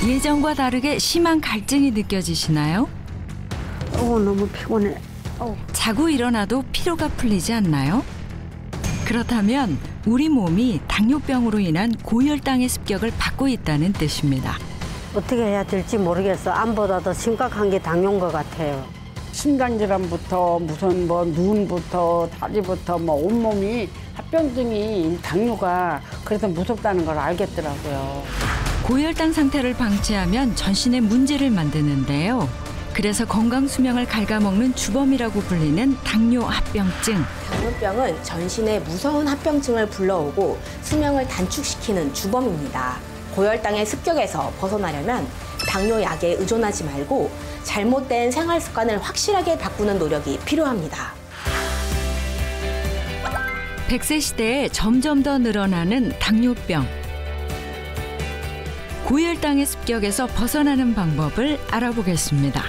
예전과 다르게 심한 갈증이 느껴지시나요? 너무 피곤해. 자고 일어나도 피로가 풀리지 않나요? 그렇다면 우리 몸이 당뇨병으로 인한 고혈당의 습격을 받고 있다는 뜻입니다. 어떻게 해야 될지 모르겠어. 암보다 더 심각한 게 당뇨인 것 같아요. 심장질환부터 무슨 뭐 눈부터 다리부터 뭐 온몸이 합병증이 당뇨가 그래서 무섭다는 걸 알겠더라고요. 고혈당 상태를 방치하면 전신에 문제를 만드는데요. 그래서 건강 수명을 갉아먹는 주범이라고 불리는 당뇨 합병증. 당뇨병은 전신에 무서운 합병증을 불러오고 수명을 단축시키는 주범입니다. 고혈당의 습격에서 벗어나려면 당뇨약에 의존하지 말고 잘못된 생활 습관을 확실하게 바꾸는 노력이 필요합니다. 100세 시대에 점점 더 늘어나는 당뇨병. 고혈당의 습격에서 벗어나는 방법을 알아보겠습니다.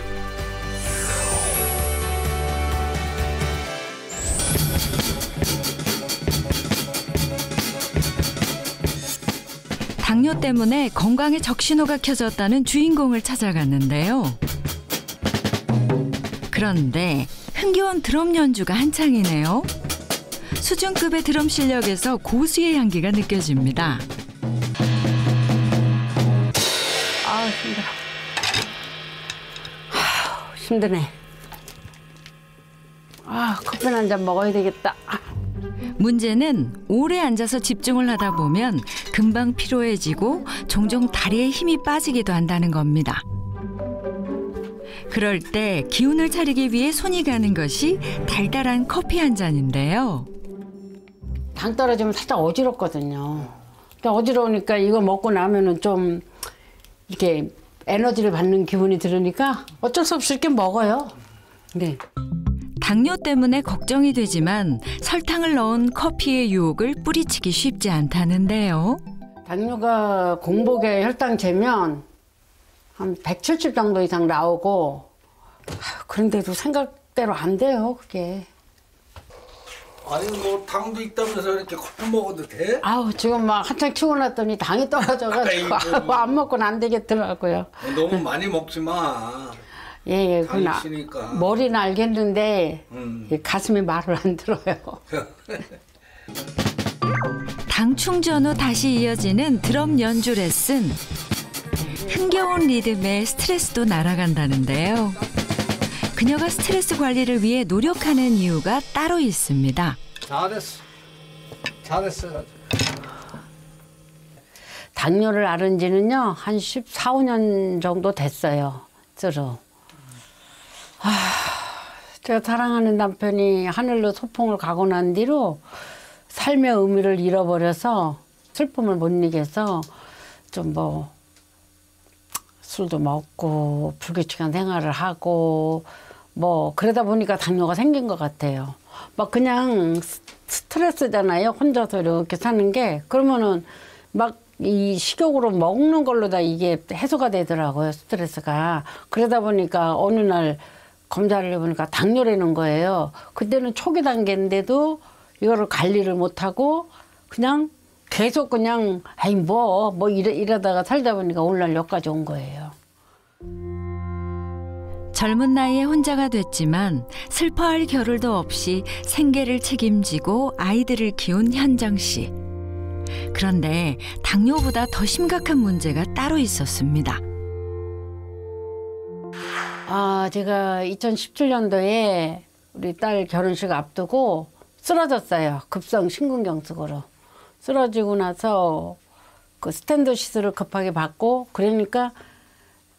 당뇨 때문에 건강에 적신호가 켜졌다는 주인공을 찾아갔는데요. 그런데 흥겨운 드럼 연주가 한창이네요. 수준급의 드럼 실력에서 고수의 향기가 느껴집니다. 힘들어. 힘드네. 커피 한 잔 먹어야 되겠다. 문제는 오래 앉아서 집중을 하다 보면 금방 피로해지고 종종 다리에 힘이 빠지기도 한다는 겁니다. 그럴 때 기운을 차리기 위해 손이 가는 것이 달달한 커피 한 잔인데요. 당 떨어지면 살짝 어지럽거든요. 그러니까 어지러우니까 이거 먹고 나면은 좀 이렇게 에너지를 받는 기분이 들으니까 어쩔 수 없이 이렇게 먹어요. 네. 당뇨 때문에 걱정이 되지만 설탕을 넣은 커피의 유혹을 뿌리치기 쉽지 않다는데요. 당뇨가 공복에 혈당 재면 한 170 정도 이상 나오고 그런데도 생각대로 안 돼요, 그게. 아니 뭐 당도 있다면서 이렇게 커피 먹어도 돼? 지금 막 한창 치고 났더니 당이 떨어져가지고 안 먹고는 안 되겠더라고요. 너무 많이 먹지 마. 예, 당이 있으니까. 머리는 알겠는데 가슴이 말을 안 들어요. 당 충전 후 다시 이어지는 드럼 연주 레슨. 흥겨운 리듬에 스트레스도 날아간다는데요. 그녀가 스트레스 관리를 위해 노력하는 이유가 따로 있습니다. 잘했어. 당뇨를 앓은 지는요, 한 14, 15년 정도 됐어요, 스스로. 제가 사랑하는 남편이 하늘로 소풍을 가고 난 뒤로 삶의 의미를 잃어버려서 슬픔을 못 이겨서 좀 술도 먹고 불규칙한 생활을 하고 그러다 보니까 당뇨가 생긴 것 같아요. 막 그냥 스트레스잖아요. 혼자서 이렇게 사는 게. 그러면은 막 이 식욕으로 먹는 걸로 다 이게 해소가 되더라고요. 스트레스가. 그러다 보니까 어느 날 검사를 해보니까 당뇨라는 거예요. 그때는 초기 단계인데도 이거를 관리를 못하고 그냥 계속 그냥 이러다가 살다 보니까 오늘날 여기까지 온 거예요. 젊은 나이에 혼자가 됐지만 슬퍼할 겨를도 없이 생계를 책임지고 아이들을 키운 현정 씨. 그런데 당뇨보다 더 심각한 문제가 따로 있었습니다. 제가 2017년도에 우리 딸 결혼식 앞두고 쓰러졌어요. 급성 심근경색으로. 쓰러지고 나서 그 스탠드 시술을 급하게 받고 그러니까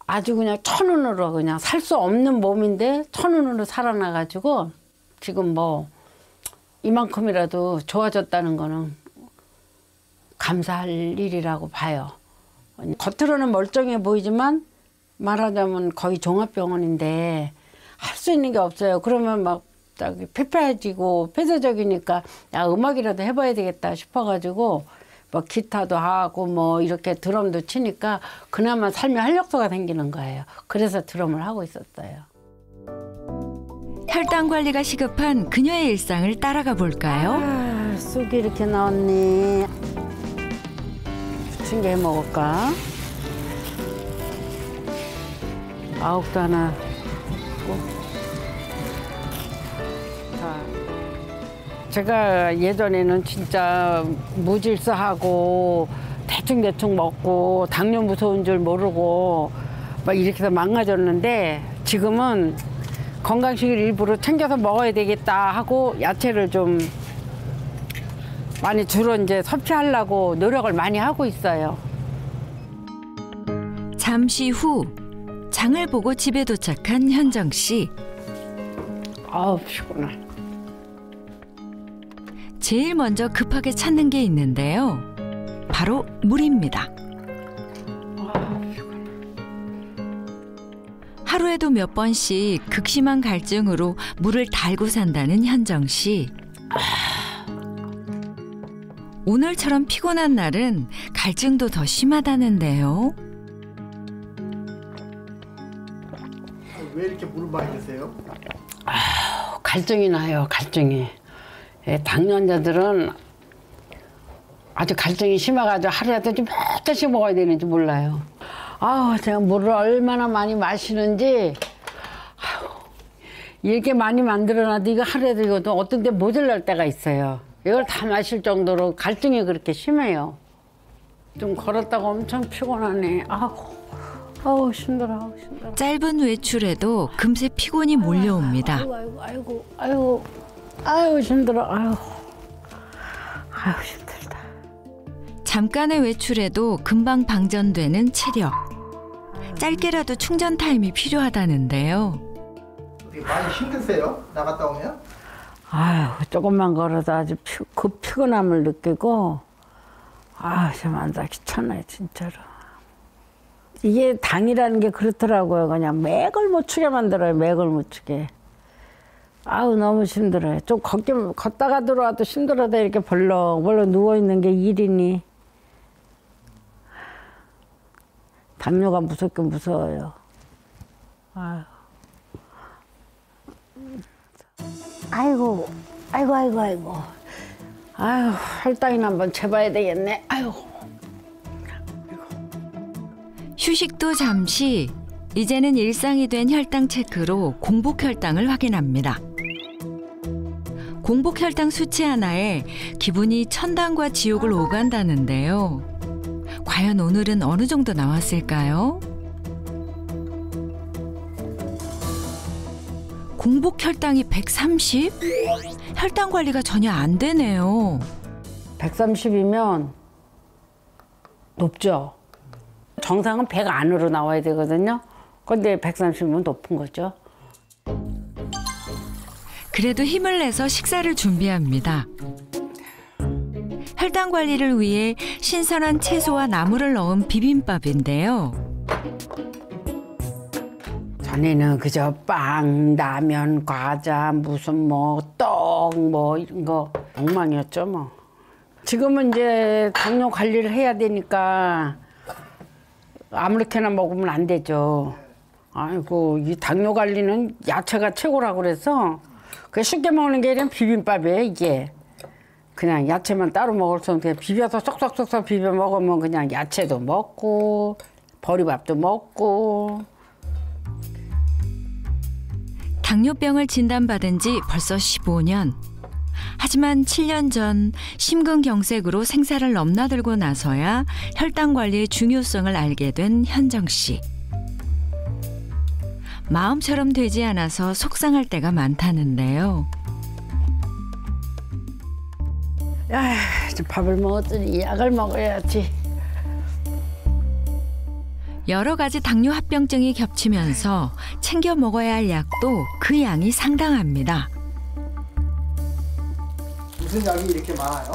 아주 그냥 천운으로 그냥 살 수 없는 몸인데 천운으로 살아나가지고 지금 이만큼이라도 좋아졌다는 거는 감사할 일이라고 봐요. 겉으로는 멀쩡해 보이지만 말하자면 거의 종합병원인데 할 수 있는 게 없어요. 그러면 막 패패해지고 폐쇄적이니까 음악이라도 해봐야 되겠다 싶어가지고 기타도 하고 이렇게 드럼도 치니까 그나마 삶의 활력소가 생기는 거예요. 그래서 드럼을 하고 있었어요. 혈당 관리가 시급한 그녀의 일상을 따라가 볼까요? 아, 쑥이 이렇게 나왔니? 부침개 해 먹을까? 아욱도 하나. 자, 제가 예전에는 진짜 무질서하고 대충 먹고 당뇨 무서운 줄 모르고 막 이렇게 해서 망가졌는데 지금은 건강식을 일부러 챙겨서 먹어야 되겠다 하고 야채를 좀 많이 주로 이제 섭취하려고 노력을 많이 하고 있어요. 잠시 후 장을 보고 집에 도착한 현정 씨. 아우 피곤해. 제일 먼저 급하게 찾는 게 있는데요. 바로 물입니다. 하루에도 몇 번씩 극심한 갈증으로 물을 달고 산다는 현정 씨. 오늘처럼 피곤한 날은 갈증도 더 심하다는데요. 왜 이렇게 물을 많이 드세요? 갈증이 나요, 갈증이. 당뇨 환자들은 아주 갈증이 심해가지고 하루에도 좀 몇 잔씩 먹어야 되는지 몰라요. 아우, 제가 물을 얼마나 많이 마시는지, 이렇게 많이 만들어놔도 이거 하루에도 이것도 어떤 데 모자랄 때가 있어요. 이걸 다 마실 정도로 갈증이 그렇게 심해요. 좀 걸었다가 엄청 피곤하네. 아우 힘들어, 아우 힘들어. 짧은 외출에도 금세 피곤이 몰려옵니다. 아유 힘들어, 아유 힘들다. 잠깐의 외출에도 금방 방전되는 체력. 짧게라도 충전 타임이 필요하다는데요. 많이 힘드세요? 나갔다 오면? 아유 조금만 걸어도 아주 그 피곤함을 느끼고 좀 앉아 귀찮아요 진짜로. 이게 당이라는 게 그렇더라고요. 그냥 맥을 못 추게 만들어요. 맥을 못 추게. 아우 너무 힘들어요. 좀 걷다가 들어와도 힘들어도 이렇게 벌렁벌렁 누워있는 게 일이니. 당뇨가 무섭긴 무서워요. 아이고. 아유 혈당이나 한번 재봐야 되겠네. 아유. 휴식도 잠시. 이제는 일상이 된 혈당 체크로 공복 혈당을 확인합니다. 공복 혈당 수치 하나에 기분이 천당과 지옥을 오간다는데요. 과연 오늘은 어느 정도 나왔을까요? 공복 혈당이 130? 혈당 관리가 전혀 안 되네요. 130이면 높죠. 정상은 100 안으로 나와야 되거든요. 근데 130이면 높은 거죠. 그래도 힘을 내서 식사를 준비합니다. 혈당 관리를 위해 신선한 채소와 나물을 넣은 비빔밥인데요. 전에는 그저 빵, 라면, 과자, 무슨 떡 이런 거 엉망이었죠 뭐. 지금은 이제 당뇨 관리를 해야 되니까 아무렇게나 먹으면 안 되죠. 아이고 이 당뇨 관리는 야채가 최고라고 그래서 그 쉽게 먹는 게 아니라 비빔밥이에요 이게. 그냥 야채만 따로 먹을 수 없는 비벼서 쏙쏙쏙쏙 비벼 먹으면 그냥 야채도 먹고 보리밥도 먹고. 당뇨병을 진단받은 지 벌써 15년. 하지만 7년 전 심근경색으로 생사를 넘나들고 나서야 혈당 관리의 중요성을 알게 된 현정 씨. 마음처럼 되지 않아서 속상할 때가 많다는데요. 밥을 먹었더니 약을 먹어야지. 여러 가지 당뇨 합병증이 겹치면서 챙겨 먹어야 할 약도 그 양이 상당합니다. 무슨 약이 이렇게 많아요?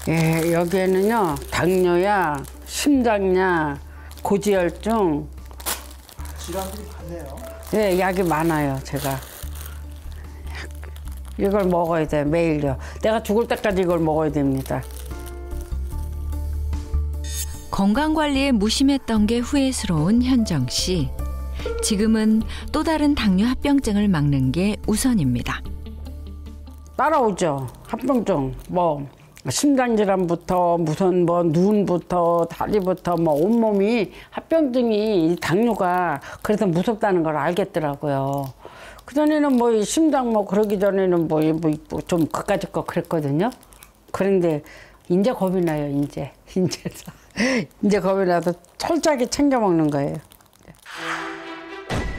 예, 여기에는요 당뇨야, 심장약, 고지혈증. 질환들이 많네요. 예, 약이 많아요 제가. 이걸 먹어야 돼 매일요. 내가 죽을 때까지 이걸 먹어야 됩니다. 건강관리에 무심했던 게 후회스러운 현정 씨. 지금은 또 다른 당뇨 합병증을 막는 게 우선입니다. 따라오죠. 합병증 뭐 심장질환부터 무슨 뭐 눈부터 다리부터 뭐 온몸이 합병증이 당뇨가 그래서 무섭다는 걸 알겠더라고요. 그전에는 뭐 심장 뭐 그러기 전에는 뭐 좀 그까짓 거 그랬거든요. 그런데 이제 겁이 나요. 이제 겁이 나서 철저하게 챙겨 먹는 거예요.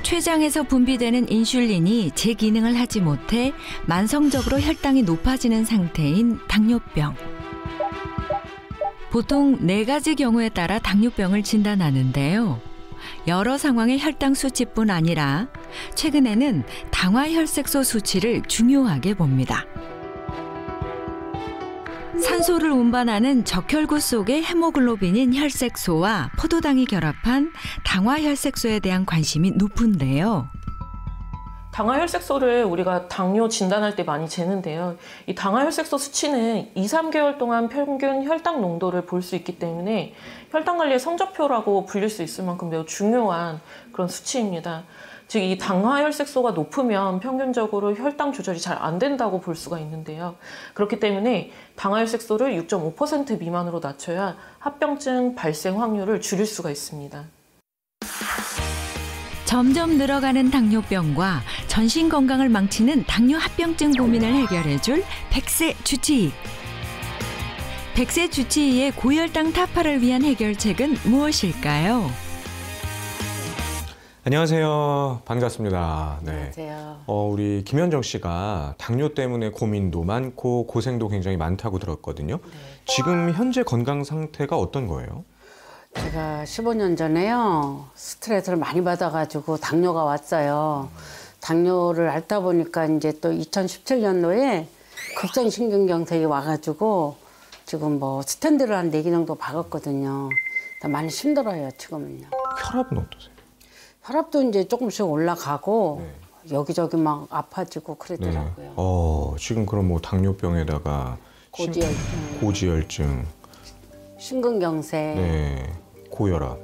췌장에서 분비되는 인슐린이 제 기능을 하지 못해 만성적으로 혈당이 높아지는 상태인 당뇨병. 보통 4가지 경우에 따라 당뇨병을 진단하는데요. 여러 상황의 혈당 수치뿐 아니라 최근에는 당화혈색소 수치를 중요하게 봅니다. 산소를 운반하는 적혈구 속의 헤모글로빈인 혈색소와 포도당이 결합한 당화혈색소에 대한 관심이 높은데요. 당화혈색소를 우리가 당뇨 진단할 때 많이 재는데요. 이 당화혈색소 수치는 2, 3개월 동안 평균 혈당 농도를 볼 수 있기 때문에 혈당 관리의 성적표라고 불릴 수 있을 만큼 매우 중요한 그런 수치입니다. 즉, 이 당화혈색소가 높으면 평균적으로 혈당 조절이 잘 안 된다고 볼 수가 있는데요. 그렇기 때문에 당화혈색소를 6.5% 미만으로 낮춰야 합병증 발생 확률을 줄일 수가 있습니다. 점점 늘어가는 당뇨병과 전신 건강을 망치는 당뇨 합병증 고민을 해결해줄 백세 주치의. 백세 주치의의 고혈당 타파를 위한 해결책은 무엇일까요? 안녕하세요. 반갑습니다. 네. 안녕하세요. 우리 김현정 씨가 당뇨 때문에 고민도 많고 고생도 굉장히 많다고 들었거든요. 네. 지금 현재 건강 상태가 어떤 거예요? 제가 15년 전에요. 스트레스를 많이 받아가지고 당뇨가 왔어요. 당뇨를 앓다 보니까 이제 또 2017년도에 급성신경경색이 와가지고 지금 뭐 스탠드를 한 4개 정도 박았거든요. 많이 힘들어요, 지금은요. 혈압은 어떠세요? 혈압도 이제 조금씩 올라가고 네. 여기저기 막 아파지고 그러더라고요. 네. 지금 그럼 뭐 당뇨병에다가 고지혈증, 심근경색, 네. 고혈압.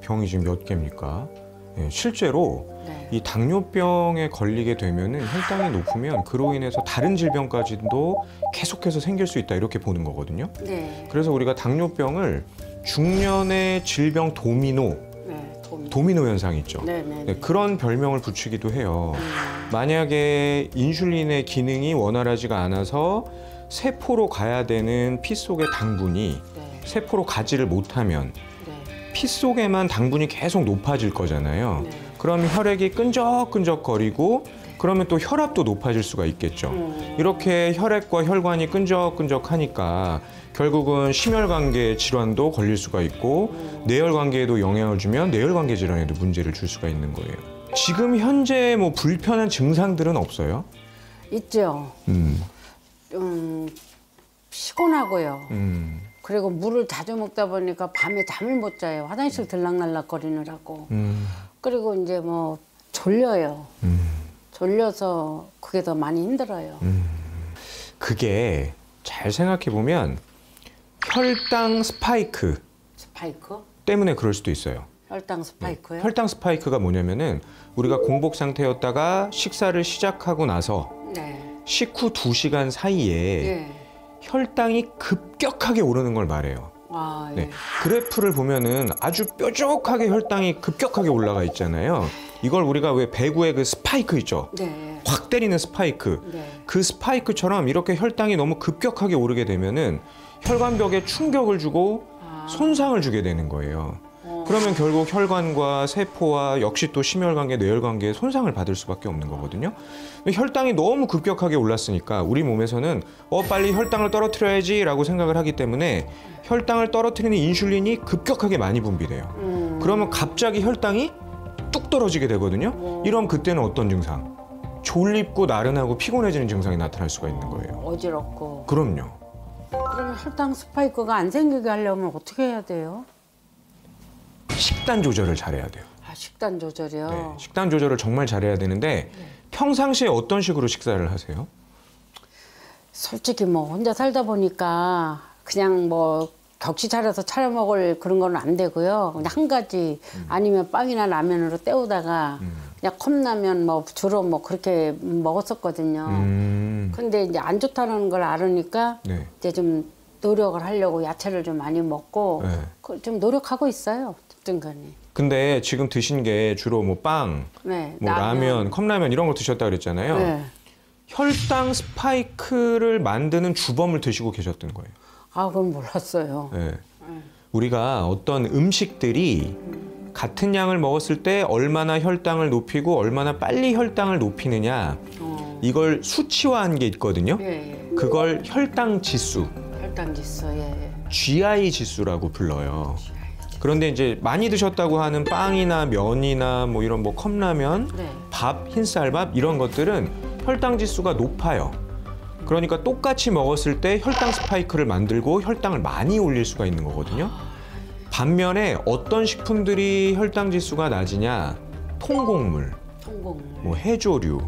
병이 지금 몇 개입니까? 네. 실제로 네. 이 당뇨병에 걸리게 되면은 혈당이 높으면 그로 인해서 다른 질병까지도 계속해서 생길 수 있다 이렇게 보는 거거든요. 네. 그래서 우리가 당뇨병을 중년의 질병 도미노 현상이 있죠. 네, 그런 별명을 붙이기도 해요. 만약에 인슐린의 기능이 원활하지가 않아서 세포로 가야 되는 피 속의 당분이 세포로 가지를 못하면 피 속에만 당분이 계속 높아질 거잖아요. 그럼 혈액이 끈적끈적거리고 그러면 또 혈압도 높아질 수가 있겠죠. 이렇게 혈액과 혈관이 끈적끈적하니까 결국은 심혈관계 질환도 걸릴 수가 있고 뇌혈관계에도 영향을 주면 뇌혈관계 질환에도 문제를 줄 수가 있는 거예요. 지금 현재 뭐 불편한 증상들은 없어요? 있죠. 피곤하고요. 그리고 물을 자주 먹다 보니까 밤에 잠을 못 자요. 화장실 들락날락거리느라고. 그리고 이제 뭐 졸려요. 졸려서 그게 더 많이 힘들어요. 그게 잘 생각해 보면 혈당 스파이크 때문에 그럴 수도 있어요. 혈당 스파이크요? 혈당 스파이크가 뭐냐면은 우리가 공복 상태였다가 식사를 시작하고 나서 식후 2시간 사이에 혈당이 급격하게 오르는 걸 말해요. 네. 그래프를 보면은 아주 뾰족하게 혈당이 급격하게 올라가 있잖아요. 이걸 우리가 왜 배구의 그 스파이크 있죠? 확 때리는 스파이크. 그 스파이크처럼 이렇게 혈당이 너무 급격하게 오르게 되면은 혈관벽에 충격을 주고 손상을 주게 되는 거예요. 그러면 결국 혈관과 세포와 역시 또 심혈관계, 뇌혈관계에 손상을 받을 수밖에 없는 거거든요. 혈당이 너무 급격하게 올랐으니까 우리 몸에서는 빨리 혈당을 떨어뜨려야지 라고 생각을 하기 때문에 혈당을 떨어뜨리는 인슐린이 급격하게 많이 분비돼요. 그러면 갑자기 혈당이 뚝 떨어지게 되거든요. 이러면 그때는 어떤 증상? 졸립고 나른하고 피곤해지는 증상이 나타날 수가 있는 거예요. 어지럽고. 그럼요. 그러면 혈당 스파이크가 안 생기게 하려면 어떻게 해야 돼요? 식단 조절을 잘해야 돼요. 식단 조절이요? 네, 식단 조절을 정말 잘해야 되는데 평상시에 어떤 식으로 식사를 하세요? 솔직히 뭐 혼자 살다 보니까 그냥 뭐 격식 차려서 차려 먹을 그런 건 안 되고요. 그냥 한 가지 아니면 빵이나 라면으로 때우다가 그냥 컵라면 뭐 주로 뭐 그렇게 먹었었거든요. 근데 이제 안 좋다는 걸 알으니까 네. 이제 좀 노력을 하려고 야채를 좀 많이 먹고 네. 좀 노력하고 있어요. 든든히. 근데 지금 드신 게 주로 뭐 빵, 네, 뭐 라면, 컵라면 이런 걸 드셨다 그랬잖아요. 네. 혈당 스파이크를 만드는 주범을 드시고 계셨던 거예요. 아, 그건 몰랐어요. 네. 우리가 어떤 음식들이 같은 양을 먹었을 때 얼마나 혈당을 높이고 얼마나 빨리 혈당을 높이느냐 이걸 수치화한 게 있거든요. 예, 예. 그걸 혈당 지수, 혈당 지수, 예, 예. GI 지수라고 불러요. 그런데 이제 많이 드셨다고 하는 빵이나 면이나 뭐 이런 뭐 컵라면, 네. 밥, 흰쌀밥 이런 것들은 혈당 지수가 높아요. 그러니까 똑같이 먹었을 때 혈당 스파이크를 만들고 혈당을 많이 올릴 수가 있는 거거든요. 반면에 어떤 식품들이 혈당 지수가 낮으냐? 통곡물, 뭐 해조류,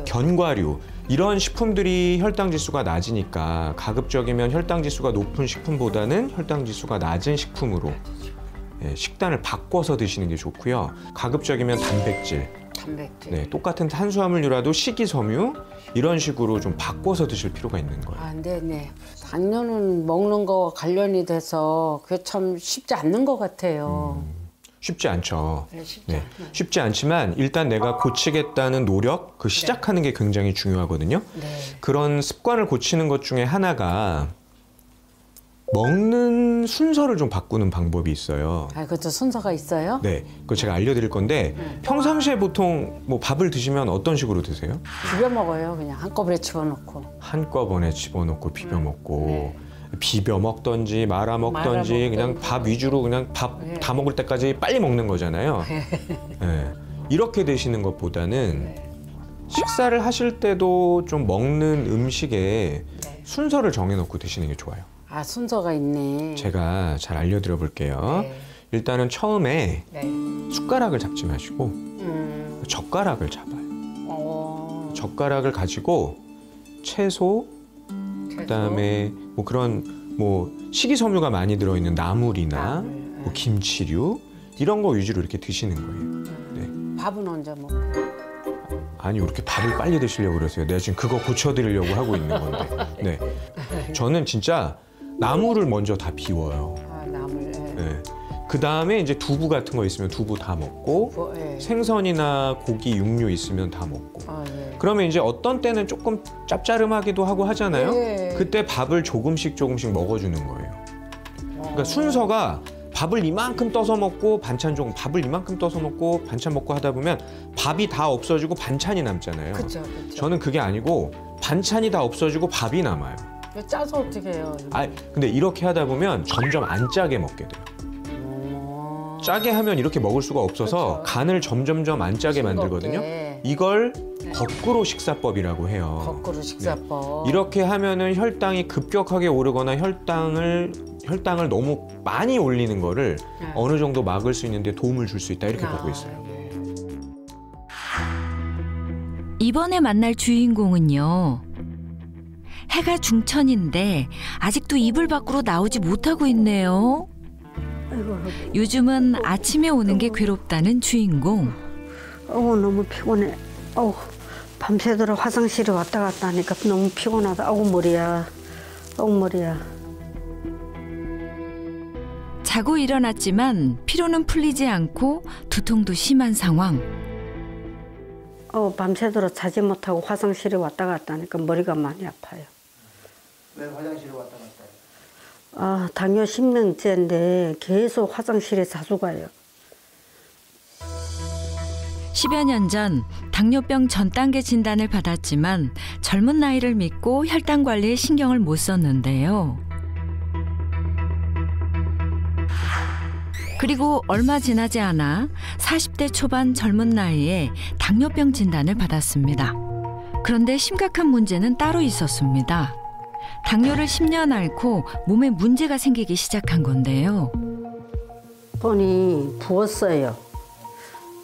견과류 이런 식품들이 혈당 지수가 낮으니까 가급적이면 혈당 지수가 높은 식품보다는 혈당 지수가 낮은 식품으로 식단을 바꿔서 드시는 게 좋고요. 가급적이면 단백질. 네, 똑같은 탄수화물류라도 식이섬유 이런 식으로 좀 바꿔서 드실 필요가 있는 거예요. 아, 네네. 당뇨는 먹는 거 관련이 돼서 그게 참 쉽지 않는 것 같아요. 쉽지 않죠. 네, 쉽지 네, 않아요. 쉽지 않지만 일단 내가 고치겠다는 노력, 그 시작하는 게 굉장히 중요하거든요. 네. 그런 습관을 고치는 것 중에 하나가 먹는 순서를 좀 바꾸는 방법이 있어요. 아, 그것도 순서가 있어요? 네, 그거 제가 알려드릴 건데 평상시에 보통 뭐 밥을 드시면 어떤 식으로 드세요? 비벼 먹어요. 그냥 한꺼번에 집어넣고. 한꺼번에 집어넣고 비벼 먹고 비벼 먹던지 말아 먹던지 그냥 밥 위주로 그냥 밥 다 먹을 때까지 빨리 먹는 거잖아요. 네. 이렇게 드시는 것보다는 식사를 하실 때도 좀 먹는 음식에 순서를 정해놓고 드시는 게 좋아요. 아, 순서가 있네. 제가 잘 알려드려 볼게요. 네. 일단은 처음에 네. 숟가락을 잡지 마시고 젓가락을 잡아요. 젓가락을 가지고 채소, 그다음에 뭐 그런 뭐 식이섬유가 많이 들어있는 나물이나 뭐 김치류 이런 거 위주로 이렇게 드시는 거예요. 네. 밥은 언제 먹어? 아니 이렇게 밥을 빨리 드시려고 그러세요. 내가 지금 그거 고쳐드리려고 하고 있는 건데. 네. 저는 진짜 나물을 먼저 다 비워요. 아, 나물. 네. 그 다음에 이제 두부 같은 거 있으면 두부 다 먹고 생선이나 고기, 육류 있으면 다 먹고. 아, 그러면 이제 어떤 때는 조금 짭짜름하기도 하고 하잖아요. 그때 밥을 조금씩 먹어주는 거예요. 그러니까 순서가 밥을 이만큼 떠서 먹고 반찬 조금, 밥을 이만큼 떠서 먹고 반찬 먹고 하다 보면 밥이 다 없어지고 반찬이 남잖아요. 그쵸. 저는 그게 아니고 반찬이 다 없어지고 밥이 남아요. 짜서 어떻게 해요? 아, 근데 이렇게 하다 보면 점점 안 짜게 먹게 돼요. 짜게 하면 이렇게 먹을 수가 없어서 간을 점점점 안 짜게 만들거든요. 이걸 거꾸로 식사법이라고 해요. 거꾸로 식사법. 네. 이렇게 하면은 혈당이 급격하게 오르거나 혈당을 너무 많이 올리는 거를 어느 정도 막을 수 있는데 도움을 줄 수 있다 이렇게 보고 있어요. 이번에 만날 주인공은요. 해가 중천인데 아직도 이불 밖으로 나오지 못하고 있네요. 요즘은 아침에 오는 게 괴롭다는 주인공. 너무 피곤해. 밤새도록 화장실에 왔다 갔다 하니까 너무 피곤하다. 머리야. 머리야. 자고 일어났지만 피로는 풀리지 않고 두통도 심한 상황. 밤새도록 자지 못하고 화장실에 왔다 갔다 하니까 머리가 많이 아파요. 왜 화장실에 왔다 갔다 해요? 당뇨 10년째인데 계속 화장실에 자주 가요. 10여 년 전 당뇨병 전 단계 진단을 받았지만 젊은 나이를 믿고 혈당 관리에 신경을 못 썼는데요. 그리고 얼마 지나지 않아 40대 초반 젊은 나이에 당뇨병 진단을 받았습니다. 그런데 심각한 문제는 따로 있었습니다. 당뇨를 10년 앓고 몸에 문제가 생기기 시작한 건데요. 손이 부었어요.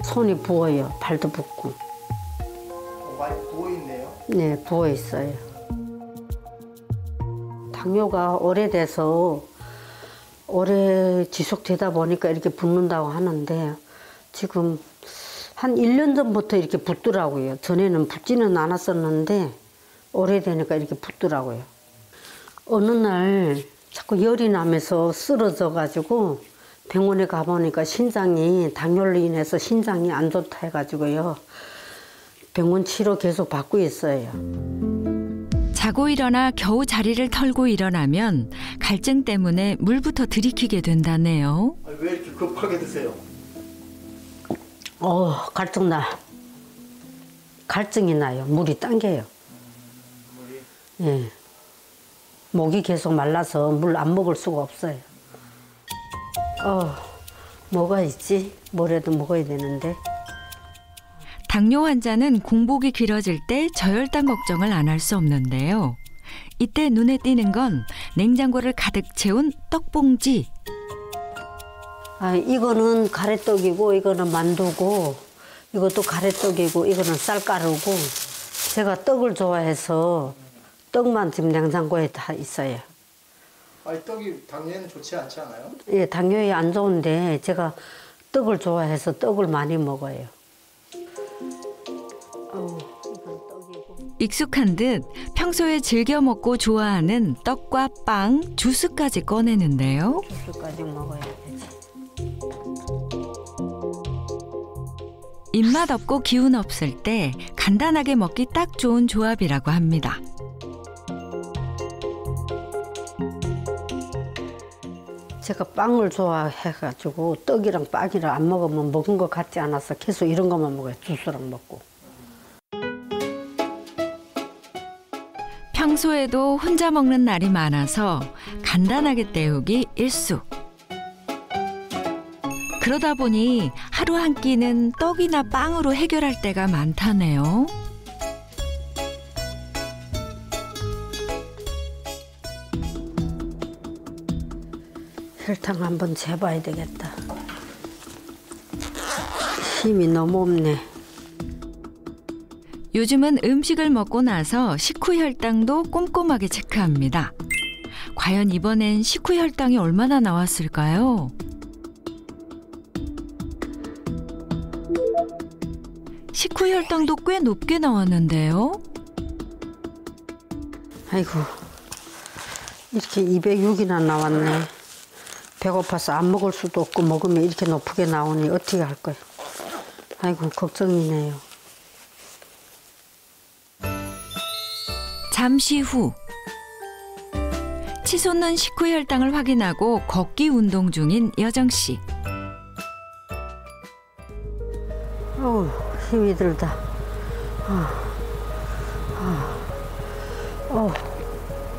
손이 부어요. 발도 붓고. 많이 부어있네요. 네, 부어 있어요. 당뇨가 오래돼서 오래 지속되다 보니까 이렇게 붓는다고 하는데 지금 한 1년 전부터 이렇게 붓더라고요. 전에는 붓지는 않았었는데 오래되니까 이렇게 붓더라고요. 어느 날 자꾸 열이 나면서 쓰러져 가지고 병원에 가보니까 신장이 당뇨로 인해서 신장이 안 좋다 해가지고요. 병원 치료 계속 받고 있어요. 자고 일어나 겨우 자리를 털고 일어나면 갈증 때문에 물부터 들이키게 된다네요. 왜 이렇게 급하게 드세요? 갈증 나. 갈증이 나요. 물이 당겨요. 물이? 예. 목이 계속 말라서 물 안 먹을 수가 없어요. 뭐가 있지? 뭐라도 먹어야 되는데. 당뇨 환자는 공복이 길어질 때 저혈당 걱정을 안 할 수 없는데요. 이때 눈에 띄는 건 냉장고를 가득 채운 떡봉지. 이거는 가래떡이고 이거는 만두고 이것도 가래떡이고 이거는 쌀가루고 제가 떡을 좋아해서 떡만 지금 냉장고에 다 있어요. 떡이 당뇨에는 좋지 않지 않아요? 예, 당뇨에 안 좋은데 제가 떡을 좋아해서 떡을 많이 먹어요. 익숙한 듯 평소에 즐겨 먹고 좋아하는 떡과 빵, 주스까지 꺼내는데요. 주스까지 먹어야 되지. 입맛 없고 기운 없을 때 간단하게 먹기 딱 좋은 조합이라고 합니다. 제가 빵을 좋아해가지고 떡이랑 빵이랑 안 먹으면 먹은 것 같지 않아서 계속 이런 것만 먹어요. 주스랑 먹고. 평소에도 혼자 먹는 날이 많아서 간단하게 때우기 일쑤. 그러다 보니 하루 한 끼는 떡이나 빵으로 해결할 때가 많다네요. 혈당 한번 재봐야 되겠다. 힘이 너무 없네. 요즘은 음식을 먹고 나서 식후 혈당도 꼼꼼하게 체크합니다. 과연 이번엔 식후 혈당이 얼마나 나왔을까요? 식후 혈당도 꽤 높게 나왔는데요. 아이고, 이렇게 206이나 나왔네. 배고파서 안 먹을 수도 없고 먹으면 이렇게 높게 나오니 어떻게 할 거야. 아이고, 걱정이네요. 잠시 후 치솟는 식후 혈당을 확인하고 걷기 운동 중인 여정 씨. 힘이 들다.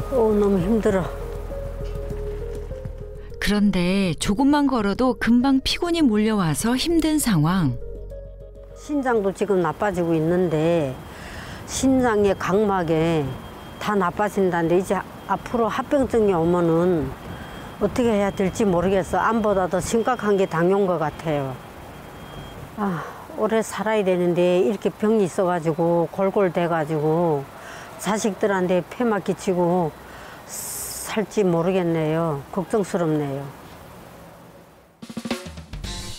너무 힘들어. 그런데 조금만 걸어도 금방 피곤이 몰려와서 힘든 상황. 신장도 지금 나빠지고 있는데 신장의 각막에 다 나빠진다는데 이제 앞으로 합병증이 오면은 어떻게 해야 될지 모르겠어. 암보다 더 심각한 게 당뇨인 것 같아요. 오래 살아야 되는데 이렇게 병이 있어가지고 골골대가지고 자식들한테 폐막 끼치고 살지 모르겠네요. 걱정스럽네요.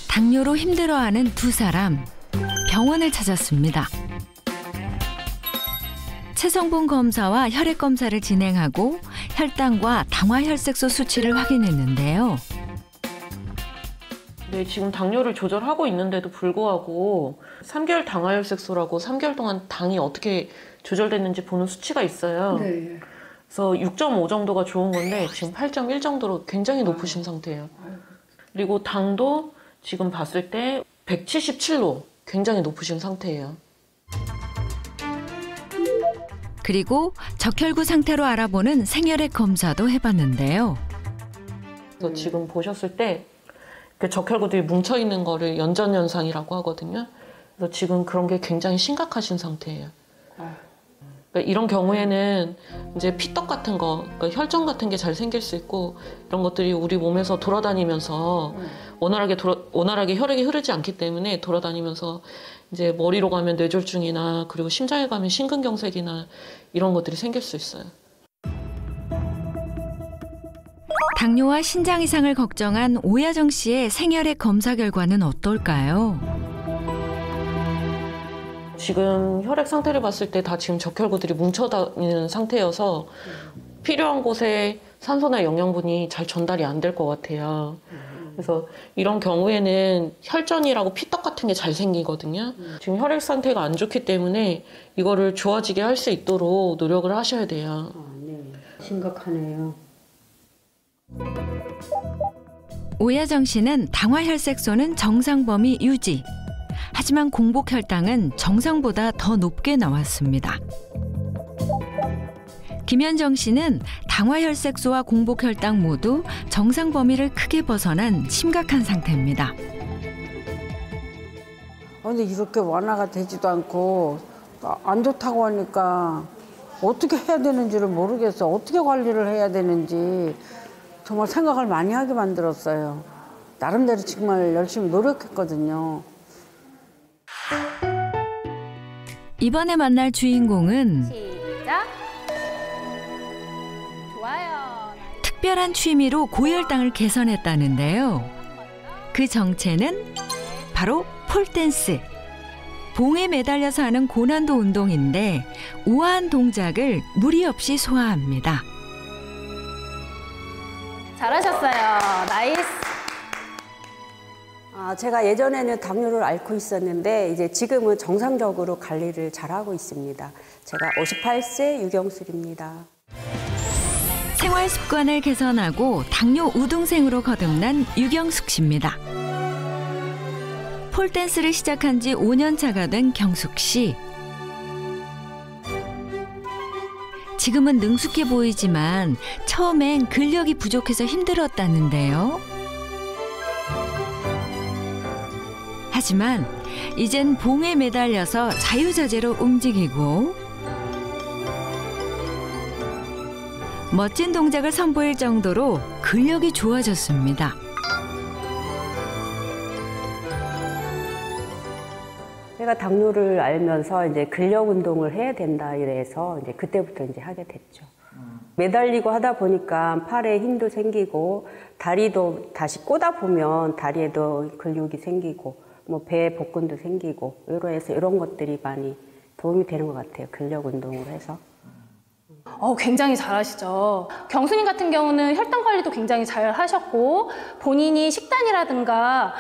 당뇨로 힘들어하는 두 사람. 병원을 찾았습니다. 체성분 검사와 혈액 검사를 진행하고 혈당과 당화혈색소 수치를 확인했는데요. 네, 지금 당뇨를 조절하고 있는데도 불구하고 3개월 당화혈색소라고 3개월 동안 당이 어떻게 조절됐는지 보는 수치가 있어요. 네. 그래서 6.5 정도가 좋은 건데 지금 8.1 정도로 굉장히 높으신 상태예요. 그리고 당도 지금 봤을 때 177로 굉장히 높으신 상태예요. 그리고 적혈구 상태로 알아보는 생혈액 검사도 해봤는데요. 그래서 지금 보셨을 때 적혈구들이 뭉쳐있는 거를 연전현상이라고 하거든요. 그래서 지금 그런 게 굉장히 심각하신 상태예요. 그러니까 이런 경우에는 이제 피떡 같은 거, 그러니까 혈전 같은 게 잘 생길 수 있고 이런 것들이 우리 몸에서 돌아다니면서 원활하게 혈액이 흐르지 않기 때문에 돌아다니면서 이제 머리로 가면 뇌졸중이나 그리고 심장에 가면 심근경색이나 이런 것들이 생길 수 있어요. 당뇨와 신장 이상을 걱정한 오야정 씨의 생혈액 검사 결과는 어떨까요? 지금 혈액 상태를 봤을 때 다 지금 적혈구들이 뭉쳐 다니는 상태여서 필요한 곳에 산소나 영양분이 잘 전달이 안 될 것 같아요. 그래서 이런 경우에는 혈전이라고 피떡 같은 게 잘 생기거든요. 지금 혈액 상태가 안 좋기 때문에 이거를 좋아지게 할 수 있도록 노력을 하셔야 돼요. 네. 심각하네요. 오야정 씨는 당화혈색소는 정상 범위 유지. 하지만 공복혈당은 정상보다 더 높게 나왔습니다. 김현정 씨는 당화혈색소와 공복혈당 모두 정상 범위를 크게 벗어난 심각한 상태입니다. 근데 이렇게 완화가 되지도 않고 안 좋다고 하니까 어떻게 해야 되는지를 모르겠어. 어떻게 관리를 해야 되는지 정말 생각을 많이 하게 만들었어요. 나름대로 정말 열심히 노력했거든요. 이번에 만날 주인공은 시작. 좋아요. 특별한 취미로 고혈당을 개선했다는데요. 그 정체는 바로 폴댄스. 봉에 매달려서 하는 고난도 운동인데 우아한 동작을 무리 없이 소화합니다. 잘하셨어요. 나이스. 제가 예전에는 당뇨를 앓고 있었는데 이제 지금은 정상적으로 관리를 잘하고 있습니다. 제가 58세 유경술입니다. 생활 습관을 개선하고 당뇨 우등생으로 거듭난 유경숙 씨입니다. 폴댄스를 시작한 지 5년 차가 된 경숙 씨. 지금은 능숙해 보이지만 처음엔 근력이 부족해서 힘들었다는데요. 하지만 이젠 봉에 매달려서 자유자재로 움직이고 멋진 동작을 선보일 정도로 근력이 좋아졌습니다. 제가 당뇨를 알면서 이제 근력 운동을 해야 된다 이래서 이제 그때부터 이제 하게 됐죠. 매달리고 하다 보니까 팔에 힘도 생기고 다리도 다시 꼬다 보면 다리에도 근육이 생기고 뭐 배 복근도 생기고 이런 것들이 많이 도움이 되는 것 같아요. 근력 운동을 해서. 굉장히 잘하시죠. 경수님 같은 경우는 혈당 관리도 굉장히 잘 하셨고 본인이 식단이라든가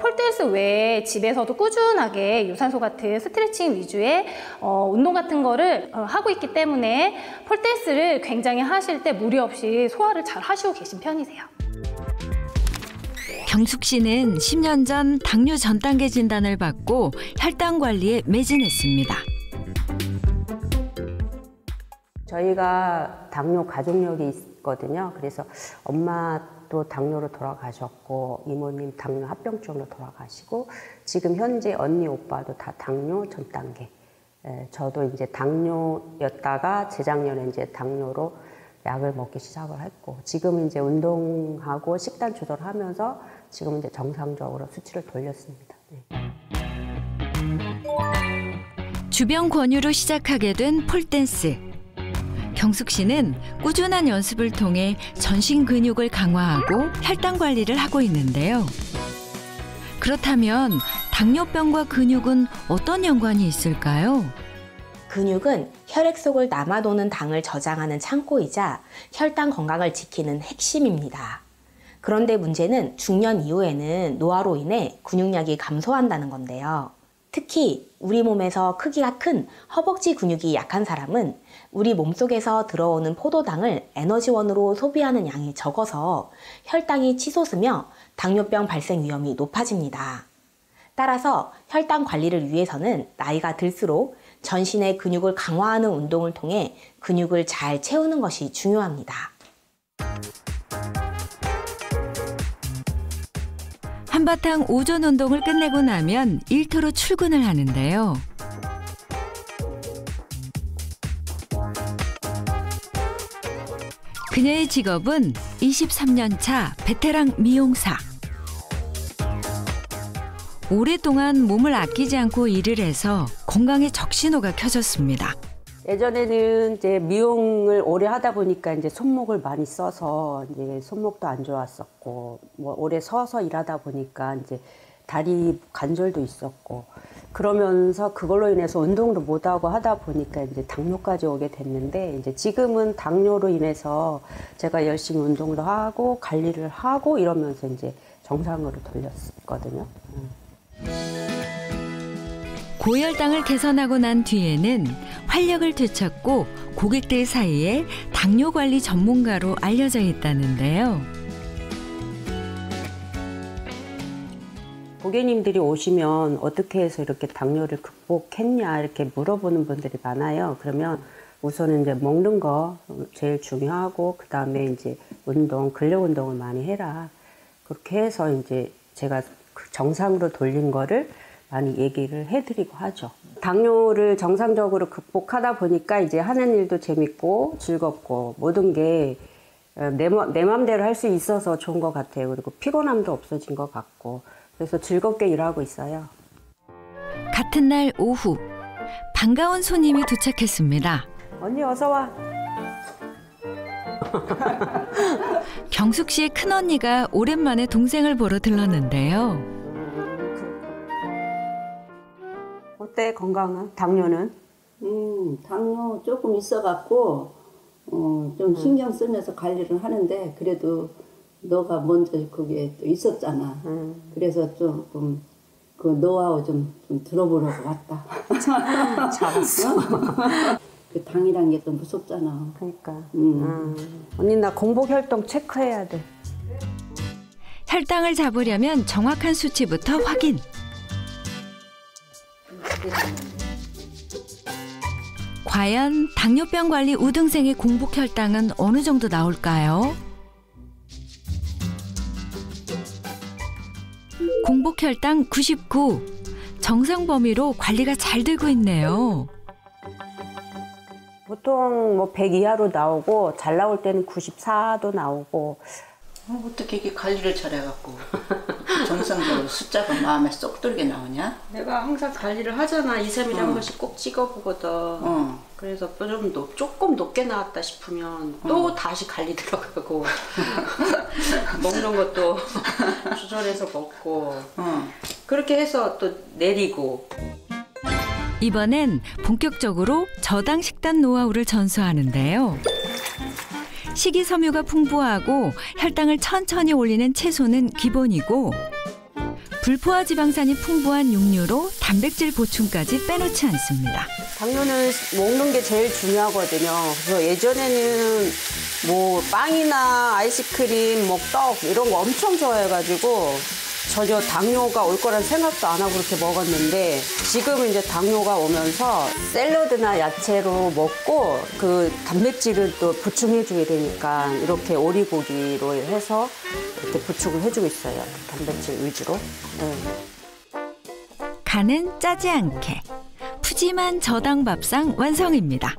폴댄스 외에 집에서도 꾸준하게 유산소 같은 스트레칭 위주의 운동 같은 거를 하고 있기 때문에 폴댄스를 굉장히 하실 때 무리 없이 소화를 잘 하시고 계신 편이세요. 경숙 씨는 10년 전 당뇨 전 단계 진단을 받고 혈당 관리에 매진했습니다. 저희가 당뇨 가족력이 있거든요. 그래서 엄마도 당뇨로 돌아가셨고 이모님 당뇨 합병증으로 돌아가시고 지금 현재 언니 오빠도 다 당뇨 전 단계. 저도 이제 당뇨였다가 재작년에 이제 당뇨로 약을 먹기 시작을 했고 지금 이제 운동하고 식단 조절하면서 지금 이제 정상적으로 수치를 돌렸습니다. 네. 주변 권유로 시작하게 된 폴댄스. 경숙 씨는 꾸준한 연습을 통해 전신 근육을 강화하고 혈당 관리를 하고 있는데요. 그렇다면 당뇨병과 근육은 어떤 연관이 있을까요? 근육은 혈액 속을 남아도는 당을 저장하는 창고이자 혈당 건강을 지키는 핵심입니다. 그런데 문제는 중년 이후에는 노화로 인해 근육량이 감소한다는 건데요. 특히 우리 몸에서 크기가 큰 허벅지 근육이 약한 사람은 우리 몸속에서 들어오는 포도당을 에너지원으로 소비하는 양이 적어서 혈당이 치솟으며 당뇨병 발생 위험이 높아집니다. 따라서 혈당 관리를 위해서는 나이가 들수록 전신의 근육을 강화하는 운동을 통해 근육을 잘 채우는 것이 중요합니다. 한바탕 오전 운동을 끝내고 나면 일터로 출근을 하는데요. 그녀의 직업은 23년 차 베테랑 미용사. 오랫동안 몸을 아끼지 않고 일을 해서 건강에 적신호가 켜졌습니다. 예전에는 이제 미용을 오래 하다 보니까 이제 손목을 많이 써서 이제 손목도 안 좋았었고, 뭐 오래 서서 일하다 보니까 이제 다리 관절도 있었고, 그러면서 그걸로 인해서 운동도 못 하고 하다 보니까 이제 당뇨까지 오게 됐는데, 이제 지금은 당뇨로 인해서 제가 열심히 운동도 하고 관리를 하고 이러면서 이제 정상으로 돌렸거든요. 고혈당을 개선하고 난 뒤에는 활력을 되찾고 고객들 사이에 당뇨 관리 전문가로 알려져 있다는데요. 고객님들이 오시면 어떻게 해서 이렇게 당뇨를 극복했냐 이렇게 물어보는 분들이 많아요. 그러면 우선은 이제 먹는 거 제일 중요하고, 그 다음에 이제 운동, 근력 운동을 많이 해라. 그렇게 해서 이제 제가 그 정상으로 돌린 거를 많이 얘기를 해드리고 하죠. 당뇨를 정상적으로 극복하다 보니까 이제 하는 일도 재밌고 즐겁고 모든 게 내 맘대로 할 수 있어서 좋은 것 같아요. 그리고 피곤함도 없어진 것 같고, 그래서 즐겁게 일하고 있어요. 같은 날 오후, 반가운 손님이 도착했습니다. 언니 어서 와. 경숙 씨의 큰언니가 오랜만에 동생을 보러 들렀는데요. 어때 건강은? 당뇨는? 당뇨 조금 있어갖고 좀 신경 쓰면서 관리를 하는데, 그래도 너가 먼저 그게 또 있었잖아. 그래서 조금 그 노하우 좀 들어보려고 왔다. 잘했어. 그 당이란 게 좀 무섭잖아. 그러니까. 언니 나 공복 혈당 체크해야 돼. 혈당을 잡으려면 정확한 수치부터 확인. 과연 당뇨병 관리 우등생의 공복 혈당은 어느 정도 나올까요? 공복 혈당 99. 정상 범위로 관리가 잘 되고 있네요. 보통 뭐 100 이하로 나오고 잘 나올 때는 94도 나오고. 어떻게 이게 관리를 잘해갖고 정상적으로 숫자가 마음에 쏙 들게 나오냐? 내가 항상 관리를 하잖아. 2, 3일에 한 번씩 꼭 찍어보거든. 그래서 조금 높게 나왔다 싶으면 또 다시 관리 들어가고 먹는 것도 조절해서 먹고 그렇게 해서 또 내리고. 이번엔 본격적으로 저당 식단 노하우를 전수하는데요. 식이섬유가 풍부하고 혈당을 천천히 올리는 채소는 기본이고, 불포화 지방산이 풍부한 육류로 단백질 보충까지 빼놓지 않습니다. 당뇨는 먹는 게 제일 중요하거든요. 그래서 예전에는 뭐 빵이나 아이스크림, 뭐 떡 이런 거 엄청 좋아해가지고 전혀 당뇨가 올 거란 생각도 안 하고 그렇게 먹었는데, 지금은 이제 당뇨가 오면서 샐러드나 야채로 먹고 그 단백질을 또 보충해줘야 되니까 이렇게 오리고기로 해서 이렇게 보충을 해주고 있어요. 단백질 위주로. 네. 간은 짜지 않게 푸짐한 저당 밥상 완성입니다.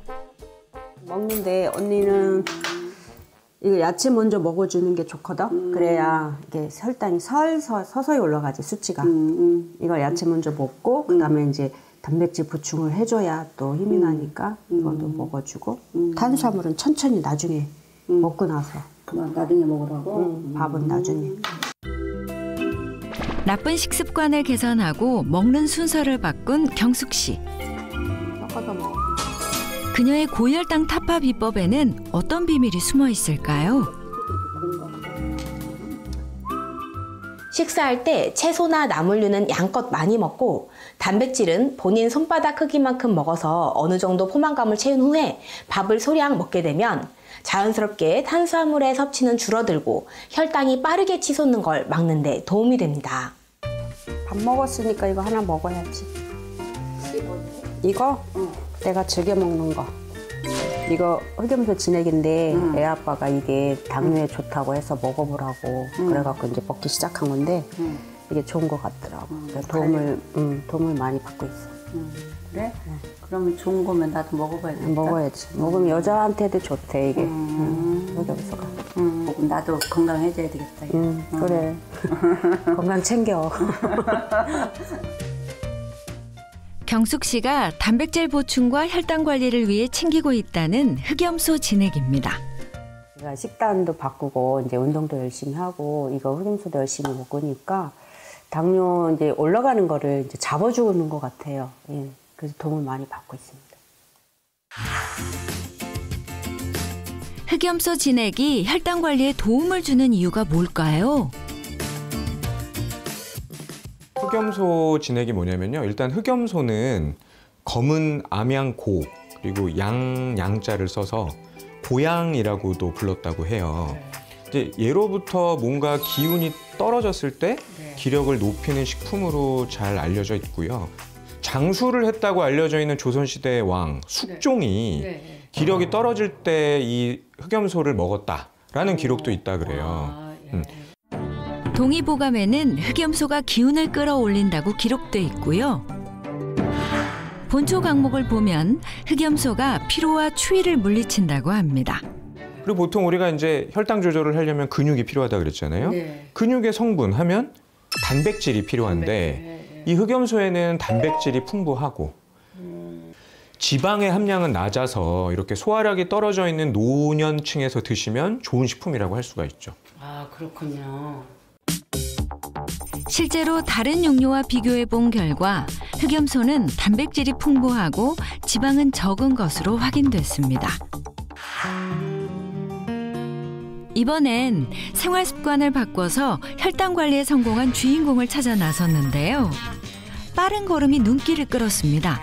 먹는데 언니는 이거 야채 먼저 먹어주는 게 좋거든. 그래야 이게 혈당이 서서히 올라가지, 수치가. 이걸 야채 먼저 먹고 그다음에 이제 단백질 보충을 해줘야 또 힘이 나니까 이것도 먹어주고, 탄수화물은 천천히 나중에 먹고 나서. 나중에 먹으라고? 밥은 나중에. 나쁜 식습관을 개선하고 먹는 순서를 바꾼 경숙 씨. 섞어서 먹어. 그녀의 고혈당 타파 비법에는 어떤 비밀이 숨어 있을까요? 식사할 때 채소나 나물류는 양껏 많이 먹고, 단백질은 본인 손바닥 크기만큼 먹어서 어느 정도 포만감을 채운 후에 밥을 소량 먹게 되면 자연스럽게 탄수화물의 섭취는 줄어들고 혈당이 빠르게 치솟는 걸 막는 데 도움이 됩니다. 밥 먹었으니까 이거 하나 먹어야지. 이거? 내가 즐겨 먹는 거. 이거 흑염소 진액인데 애 아빠가 이게 당뇨에 좋다고 해서 먹어보라고 그래갖고 이제 먹기 시작한 건데 이게 좋은 것 같더라고. 도움을 많이 받고 있어. 그래? 그러면 좋은 거면 나도 먹어봐야겠다. 먹어야지. 먹으면 여자한테도 좋대 이게. 흑염소가. 나도 건강해져야 되겠다. 그래. 건강 챙겨. 경숙 씨가 단백질 보충과 혈당 관리를 위해 챙기고 있다는 흑염소 진액입니다. 제가 식단도 바꾸고 이제 운동도 열심히 하고 이거 흑염소도 열심히 먹으니까 당뇨 이제 올라가는 거를 이제 잡아주는 것 같아요. 예, 그래서 도움을 많이 받고 있습니다. 흑염소 진액이 혈당 관리에 도움을 주는 이유가 뭘까요? 흑염소 진액이 뭐냐면요. 일단 흑염소는 검은 암양고 그리고 양자를 써서 고양이라고도 불렀다고 해요. 이제 예로부터 뭔가 기운이 떨어졌을 때 기력을 높이는 식품으로 잘 알려져 있고요. 장수를 했다고 알려져 있는 조선시대의 왕 숙종이 기력이 떨어질 때 이 흑염소를 먹었다라는 기록도 있다 그래요. 동의보감에는 흑염소가 기운을 끌어올린다고 기록돼 있고요. 본초 강목을 보면 흑염소가 피로와 추위를 물리친다고 합니다. 그리고 보통 우리가 이제 혈당 조절을 하려면 근육이 필요하다 그랬잖아요. 근육의 성분 하면 단백질이 필요한데 이 흑염소에는 단백질이 풍부하고 지방의 함량은 낮아서 이렇게 소화력이 떨어져 있는 노년층에서 드시면 좋은 식품이라고 할 수가 있죠. 아, 그렇군요. 실제로 다른 육류와 비교해 본 결과 흑염소는 단백질이 풍부하고 지방은 적은 것으로 확인됐습니다. 이번엔 생활 습관을 바꿔서 혈당 관리에 성공한 주인공을 찾아 나섰는데요. 빠른 걸음이 눈길을 끌었습니다.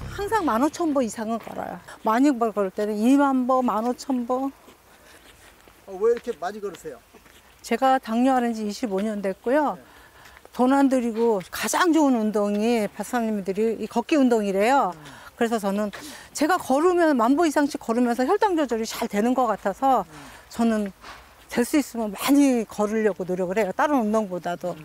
항상 15,000보 이상은 걸어요. 많이 걸을 때는 2만 보, 15,000보. 왜 이렇게 많이 걸으세요? 제가 당뇨 앓은 지 25년 됐고요. 돈 안 들이고 가장 좋은 운동이 박사님들이 이 걷기 운동이래요. 그래서 저는 제가 걸으면 10,000보 이상씩 걸으면서 혈당 조절이 잘 되는 것 같아서 저는 될 수 있으면 많이 걸으려고 노력을 해요. 다른 운동보다도.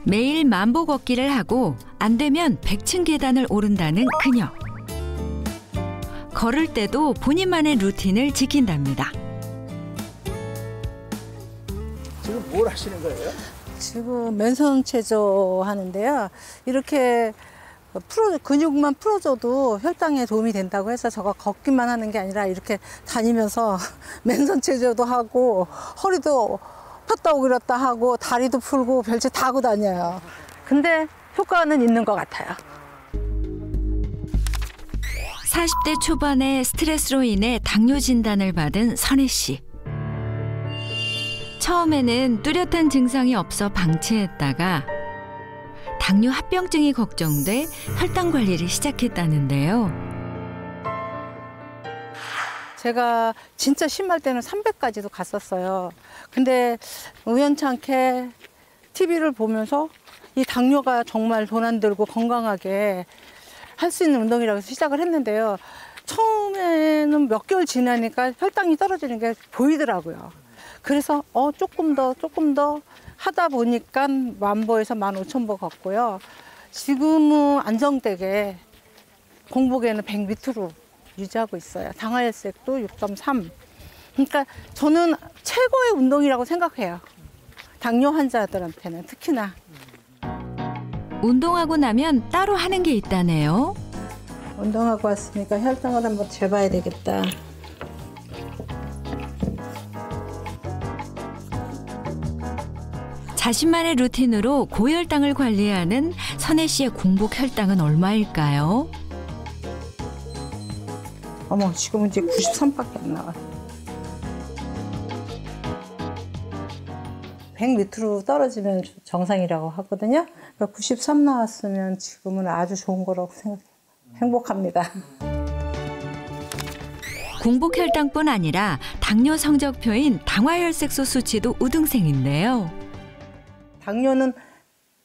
매일 10,000보 걷기를 하고 안 되면 100층 계단을 오른다는 그녀. 걸을 때도 본인만의 루틴을 지킨답니다. 지금 뭘 하시는 거예요? 지금 맨손 체조 하는데요. 이렇게 근육만 풀어줘도 혈당에 도움이 된다고 해서 저가 걷기만 하는 게 아니라 이렇게 다니면서 맨손 체조도 하고 허리도 폈다 오그렸다 하고 다리도 풀고 별짓 다 하고 다녀요. 근데 효과는 있는 것 같아요. 40대 초반에 스트레스로 인해 당뇨 진단을 받은 선혜 씨. 처음에는 뚜렷한 증상이 없어 방치했다가 당뇨 합병증이 걱정돼 혈당 관리를 시작했다는데요. 제가 진짜 심할 때는 300까지도 갔었어요. 근데 우연찮게 TV를 보면서 이 당뇨가 정말 돈 안 들고 건강하게 할 수 있는 운동이라고 해서 시작을 했는데요. 처음에는 몇 개월 지나니까 혈당이 떨어지는 게 보이더라고요. 그래서 조금 더 하다 보니까 10,000보에서 15,000보 걷고요. 지금은 안정되게 공복에는 100 밑으로 유지하고 있어요. 당화혈색도 6.3. 그러니까 저는 최고의 운동이라고 생각해요. 당뇨 환자들한테는 특히나. 운동하고 나면 따로 하는 게 있다네요. 운동하고 왔으니까 혈당을 한번 재봐야 되겠다. 자신만의 루틴으로 고혈당을 관리하는 선혜 씨의 공복 혈당은 얼마일까요? 어머, 지금은 이제 93밖에 안 나와요. 100 밑으로 떨어지면 정상이라고 하거든요. 그러니까 93 나왔으면 지금은 아주 좋은 거라고 생각해요. 행복합니다. 공복 혈당뿐 아니라 당뇨 성적표인 당화혈색소 수치도 우등생인데요. 당뇨는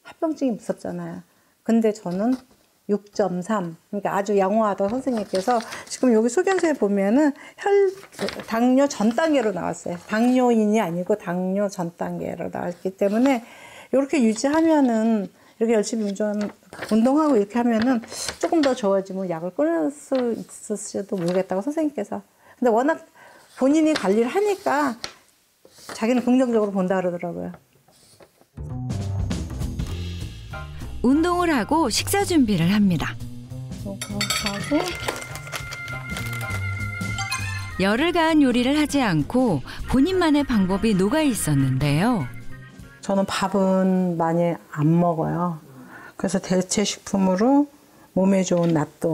합병증이 무섭잖아요. 근데 저는 6.3, 그러니까 아주 양호하다 선생님께서 지금 여기 소견서에 보면은 당뇨 전 단계로 나왔어요. 당뇨인이 아니고 당뇨 전 단계로 나왔기 때문에 이렇게 유지하면은 이렇게 열심히 운동하고 이렇게 하면은 조금 더 좋아지면 약을 끊을 수 있을지도 모르겠다고 선생님께서. 근데 워낙 본인이 관리를 하니까 자기는 긍정적으로 본다 그러더라고요. 운동을 하고 식사 준비를 합니다. 하고 열을 가한 요리를 하지 않고 본인만의 방법이 녹아 있었는데요. 저는 밥은 많이 안 먹어요. 그래서 대체 식품으로 몸에 좋은納豆,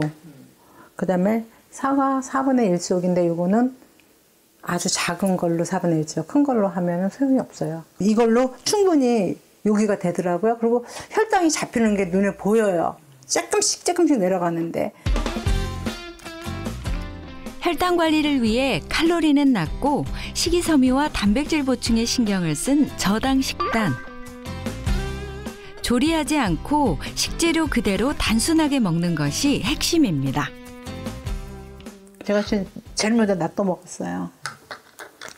그다음에 사과 4분의 1쪽인데 이거는 아주 작은 걸로 4분의 1쪽, 큰 걸로 하면 소용이 없어요. 이걸로 충분히 요기가 되더라고요. 그리고 혈당이 잡히는 게 눈에 보여요. 조금씩 내려가는데. 혈당 관리를 위해 칼로리는 낮고 식이섬유와 단백질 보충에 신경을 쓴 저당 식단. 조리하지 않고 식재료 그대로 단순하게 먹는 것이 핵심입니다. 제가 제일 먼저納豆먹었어요.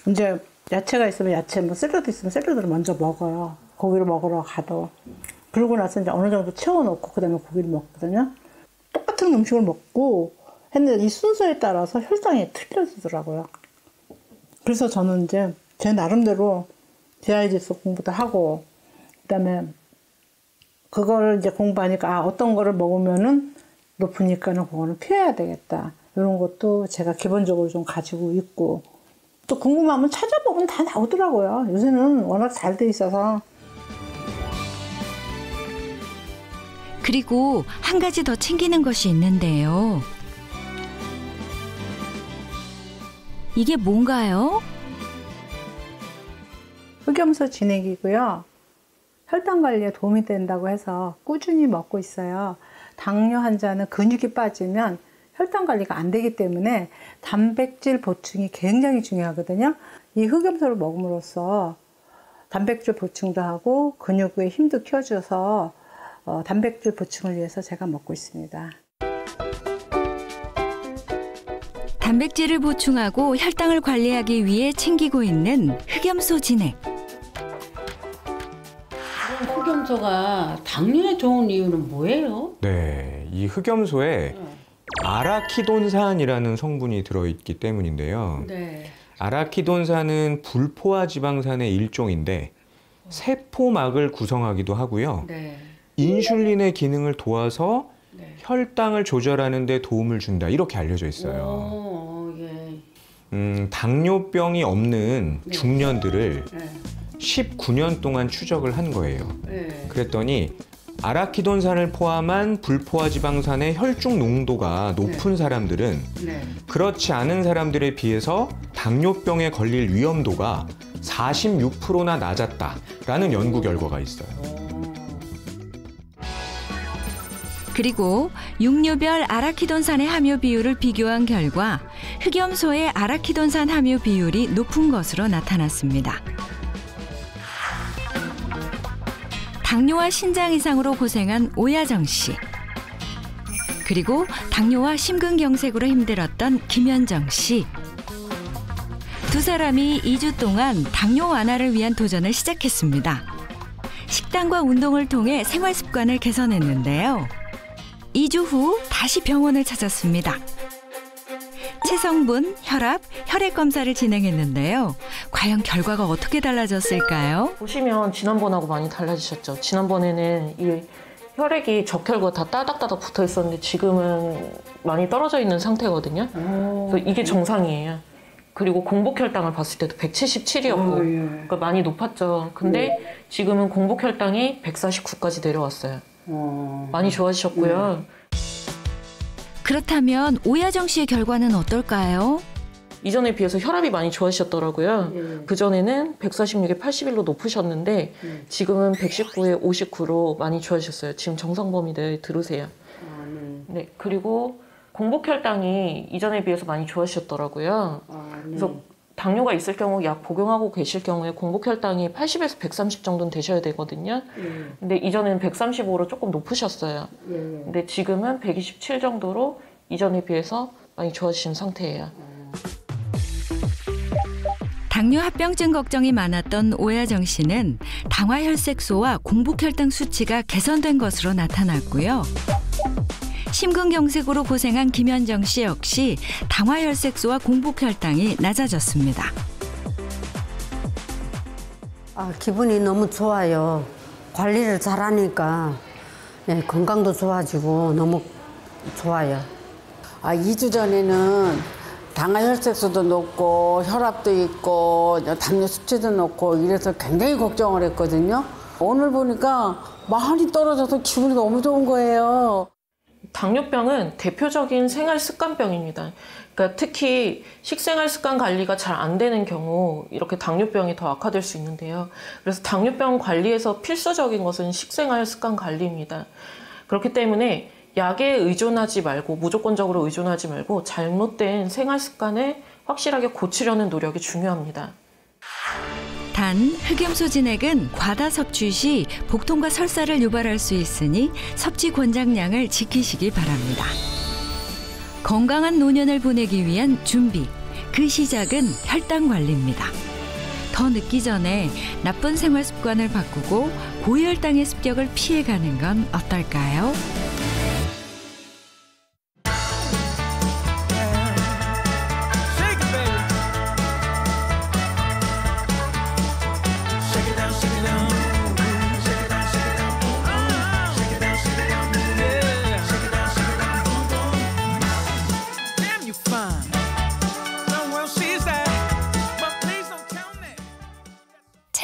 이제 야채가 있으면 야채, 뭐 샐러드 있으면 샐러드를 먼저 먹어요. 고기를 먹으러 가도. 그러고 나서 이제 어느 정도 채워놓고 그다음에 고기를 먹거든요. 똑같은 음식을 먹고 했는데 이 순서에 따라서 혈당이 틀려지더라고요. 그래서 저는 이제 제 나름대로 GI-지수 공부도 하고 그다음에 그걸 이제 공부하니까 어떤 거를 먹으면은 높으니까는 그거는 피해야 되겠다. 이런 것도 제가 기본적으로 좀 가지고 있고 또 궁금하면 찾아보면 다 나오더라고요. 요새는 워낙 잘 돼 있어서. 그리고 한 가지 더 챙기는 것이 있는데요. 이게 뭔가요? 흑염소 진액이고요. 혈당 관리에 도움이 된다고 해서 꾸준히 먹고 있어요. 당뇨 환자는 근육이 빠지면 혈당 관리가 안 되기 때문에 단백질 보충이 굉장히 중요하거든요. 이 흑염소를 먹음으로써 단백질 보충도 하고 근육의 힘도 키워줘서 단백질 보충을 위해서 제가 먹고 있습니다. 단백질을 보충하고 혈당을 관리하기 위해 챙기고 있는 흑염소 진액. 흑염소가 당뇨에 좋은 이유는 뭐예요? 네, 이 흑염소에 아라키돈산이라는 성분이 들어있기 때문인데요. 네. 아라키돈산은 불포화 지방산의 일종인데 세포막을 구성하기도 하고요. 네. 인슐린의 기능을 도와서 혈당을 조절하는 데 도움을 준다. 이렇게 알려져 있어요. 예. 당뇨병이 없는 네. 중년들을 네. 19년 동안 추적을 한 거예요. 네. 그랬더니 아라키돈산을 포함한 불포화 지방산의 혈중 농도가 높은 사람들은 네. 그렇지 않은 사람들에 비해서 당뇨병에 걸릴 위험도가 46%나 낮았다라는 연구 결과가 있어요. 그리고 육류별 아라키돈산의 함유 비율을 비교한 결과 흑염소의 아라키돈산 함유 비율이 높은 것으로 나타났습니다. 당뇨와 신장 이상으로 고생한 오야정 씨. 그리고 당뇨와 심근경색으로 힘들었던 김현정 씨. 두 사람이 2주 동안 당뇨 완화를 위한 도전을 시작했습니다. 식단과 운동을 통해 생활 습관을 개선했는데요. 2주 후 다시 병원을 찾았습니다. 체성분, 혈압, 혈액 검사를 진행했는데요. 과연 결과가 어떻게 달라졌을까요? 보시면 지난번하고 많이 달라지셨죠. 지난번에는 이 혈액이 적혈과 다 따닥따닥 붙어 있었는데 지금은 많이 떨어져 있는 상태거든요. 그래서 이게 정상이에요. 그리고 공복 혈당을 봤을 때도 177이었고 그러니까 많이 높았죠. 근데 지금은 공복 혈당이 149까지 내려왔어요. 많이 좋아지셨고요. 그렇다면 오야정 씨의 결과는 어떨까요? 이전에 비해서 혈압이 많이 좋아지셨더라고요. 그전에는 146에 81로 높으셨는데 지금은 119에 59로 많이 좋아지셨어요. 지금 정상 범위 내에 들으세요. 네, 그리고 공복 혈당이 이전에 비해서 많이 좋아지셨더라고요. 그래서 당뇨가 있을 경우 약 복용하고 계실 경우에 공복 혈당이 80에서 130 정도는 되셔야 되거든요. 근데 이전에는 135로 조금 높으셨어요. 근데 지금은 127 정도로 이전에 비해서 많이 좋아지신 상태예요. 당뇨 합병증 걱정이 많았던 오야정 씨는 당화혈색소와 공복혈당 수치가 개선된 것으로 나타났고요. 심근경색으로 고생한 김현정 씨 역시 당화혈색소와 공복혈당이 낮아졌습니다. 기분이 너무 좋아요. 관리를 잘하니까 네, 건강도 좋아지고 너무 좋아요. 2주 전에는 당화혈색소도 높고 혈압도 있고 당뇨 수치도 높고 이래서 굉장히 걱정을 했거든요. 오늘 보니까 많이 떨어져서 기분이 너무 좋은 거예요. 당뇨병은 대표적인 생활습관병입니다. 그러니까 특히 식생활 습관 관리가 잘 안 되는 경우 이렇게 당뇨병이 더 악화될 수 있는데요. 그래서 당뇨병 관리에서 필수적인 것은 식생활 습관 관리입니다. 그렇기 때문에 약에 의존하지 말고 무조건적으로 의존하지 말고 잘못된 생활 습관을 확실하게 고치려는 노력이 중요합니다. 단, 흑염소 진액은 과다 섭취 시 복통과 설사를 유발할 수 있으니 섭취 권장량을 지키시기 바랍니다. 건강한 노년을 보내기 위한 준비, 그 시작은 혈당 관리입니다. 더 늦기 전에 나쁜 생활 습관을 바꾸고 고혈당의 습격을 피해가는 건 어떨까요?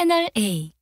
채널 A